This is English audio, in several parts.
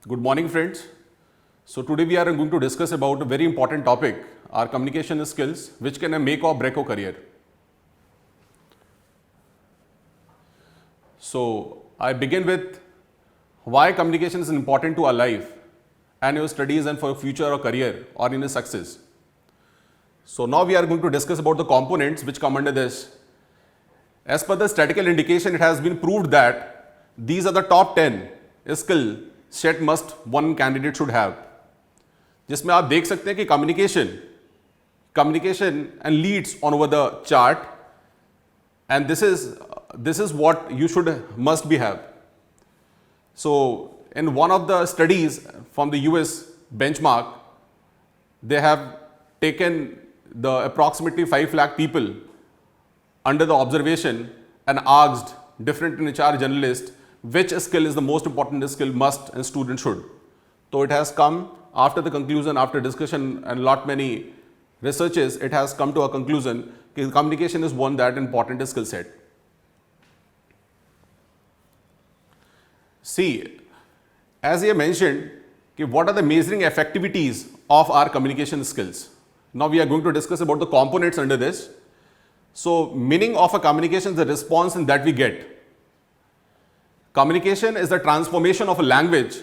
Good morning, friends. So today we are going to discuss about a very important topic, our communication skills, which can make or break your career. So I begin with why communication is important to our life and your studies and for your future or career or in a success. So now we are going to discuss about the components which come under this. As per the statistical indication, it has been proved that these are the top 10 skill set must one candidate should have. जिसमें आप देख सकते हैं कि communication and leads on over the chart, and this is what you must be have. So in one of the studies from the US benchmark, they have taken the approximately 5 lakh people under the observation and asked different HR journalists which skill is the most important skill must and student should. So it has come after the conclusion, after discussion and lot many researches, it has come to a conclusion that communication is one that important skill set. See, as I mentioned, what are the measuring effectivities of our communication skills? Now we are going to discuss about the components under this. So meaning of a communication is the response that we get. Communication is the transformation of a language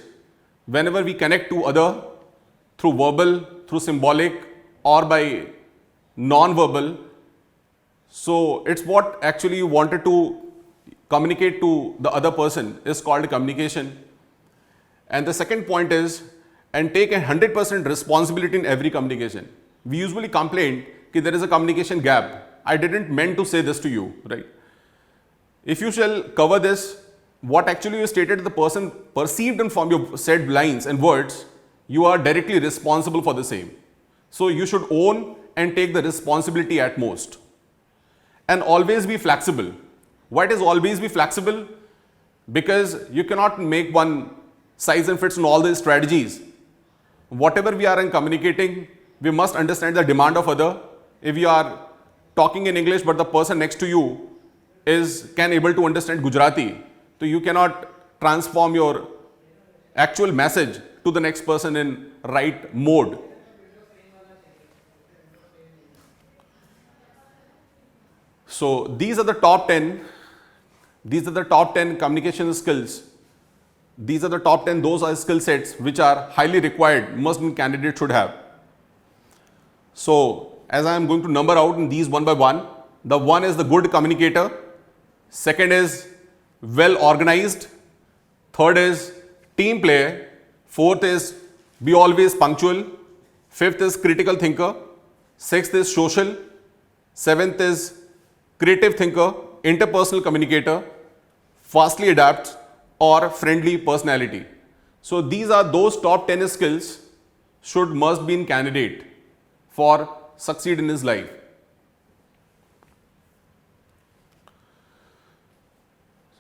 whenever we connect to other through verbal, through symbolic or by non-verbal. So it's what actually you wanted to communicate to the other person is called communication. And the second point is, and take 100% responsibility in every communication. We usually complain that there is a communication gap. I didn't meant to say this to you, right? If you shall cover this, what actually you stated the person perceived and from your said lines and words, you are directly responsible for the same. So you should own and take the responsibility at most. And always be flexible. Why does always be flexible? Because you cannot make one size and fits on all these strategies. Whatever we are in communicating, we must understand the demand of other. If you are talking in English but the person next to you can able to understand Gujarati, so you cannot transform your actual message to the next person in right mode. So these are the top 10 communication skills. These are the top 10, those are skill sets which are highly required, most candidate should have. So as I am going to number out in these one by one, the one is the good communicator, second is well organized, third is team player, fourth is be always punctual, fifth is critical thinker, sixth is social, seventh is creative thinker, interpersonal communicator, fastly adapts or friendly personality. So these are those top 10 skills must be in candidate for succeed in his life.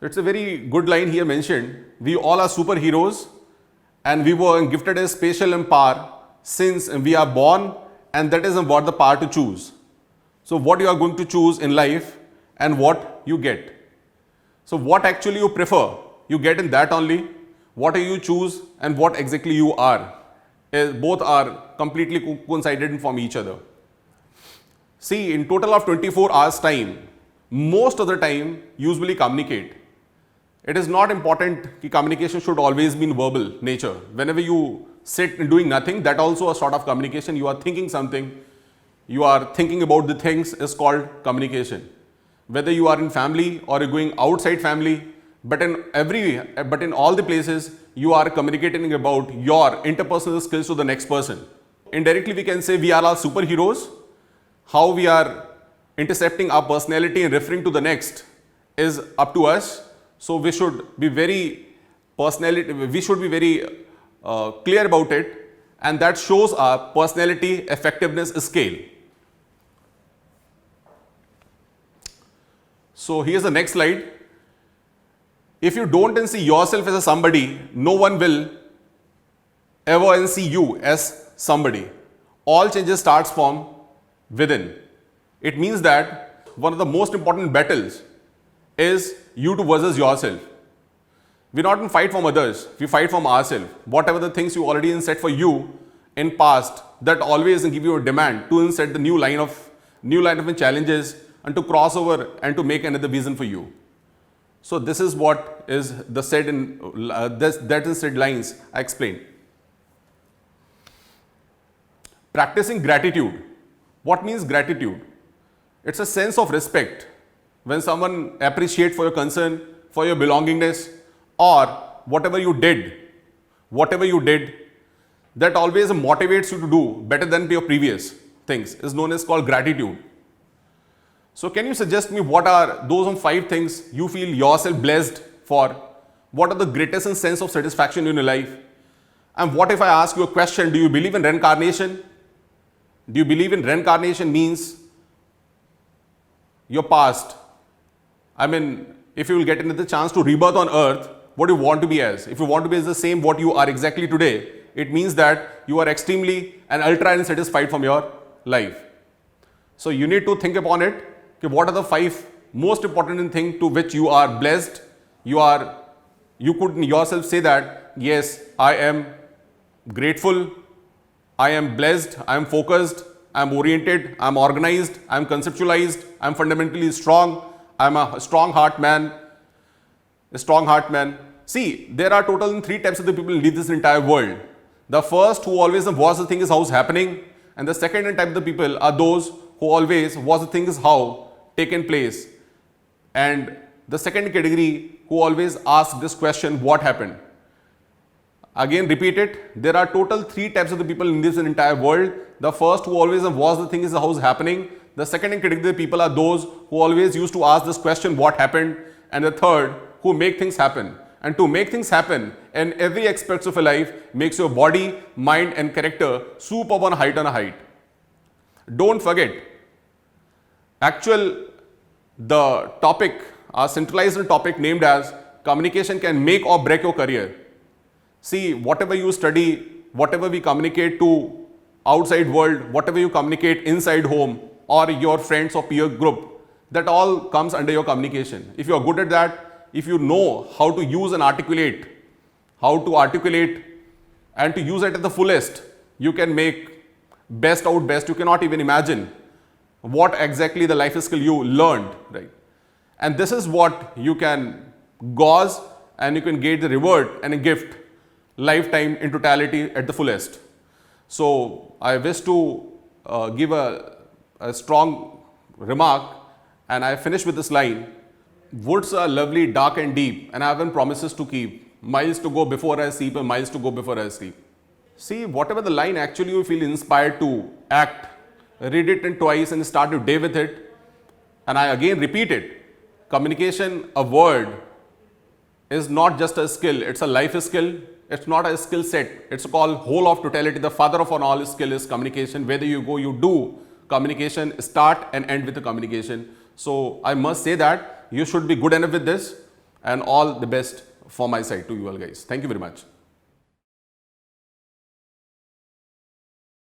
So it's a very good line here mentioned. We all are superheroes and we were gifted a special power since we are born, and that is what the power to choose. So what you are going to choose in life and what you get. So what actually you prefer, you get in that only. What you choose and what exactly you are. Both are completely coincided from each other. See, in total of 24 hours time, most of the time usually communicate. It is not important that communication should always be in verbal nature. Whenever you sit and doing nothing, that also a sort of communication. You are thinking something, you are thinking about the things is called communication. Whether you are in family or going outside family, but in all the places you are communicating about your interpersonal skills to the next person. Indirectly we can say we are all superheroes. How we are intercepting our personality and referring to the next is up to us. So we should be very clear about it, and that shows our personality effectiveness scale. So here's the next slide. If you don't see yourself as a somebody, no one will ever see you as somebody. All changes starts from within. It means that one of the most important battles is you to versus yourself. We not fight from others, we fight from ourselves. Whatever the things you already set for you in past, that always give you a demand to set the new line of challenges and to cross over and to make another vision for you. So this is what is the said in that is said lines I explained. Practicing gratitude. What means gratitude? It's a sense of respect. When someone appreciates for your concern, for your belongingness, or whatever you did, that always motivates you to do better than your previous things, is known as called gratitude. So can you suggest me what are those 5 things you feel yourself blessed for? What are the greatest sense of satisfaction in your life? And what if I ask you a question, do you believe in reincarnation? Do you believe in reincarnation means your past? I mean, if you will get another chance to rebirth on earth, what do you want to be as? If you want to be as the same what you are exactly today, it means that you are extremely and ultra unsatisfied from your life. So you need to think upon it. Okay, what are the 5 most important things to which you are blessed? You could yourself say that, yes, I am grateful, I am blessed, I am focused, I am oriented, I am organized, I am conceptualized, I am fundamentally strong, I am a strong heart man. See, there are total 3 types of the people in this entire world. The first who always was the thing is how's happening, and the second type of the people are those who always was the thing is how taken place, and the second category who always ask this question, what happened? Again repeat it, there are total 3 types of the people in this entire world. The first who always was the thing is how's happening. The second category of people are those who always used to ask this question, what happened? And the third who make things happen. And to make things happen in every aspect of your life makes your body, mind and character super on a height. Don't forget, the topic, a centralized topic named as communication can make or break your career. See, whatever you study, whatever we communicate to outside world, whatever you communicate inside home or your friends or peer group, that all comes under your communication. If you are good at that, if you know how to use and articulate, and to use it at the fullest, you can make best out best. You cannot even imagine what exactly the life skill you learned, right? And this is what you can gauze and you can get the reward and a gift lifetime in totality at the fullest. So I wish to give a strong remark, and I finish with this line. Woods are lovely, dark and deep, and I have promises to keep. Miles to go before I sleep and miles to go before I sleep. See, whatever the line actually you feel inspired to act, read it twice and start your day with it. And I again repeat it. Communication, a word, is not just a skill, it's a life skill. It's not a skill set. It's called whole of totality. The father of all skill is communication. Whether you go, you do communication, start and end with the communication. So I must say that you should be good enough with this, and all the best for my side to you all guys. Thank you very much.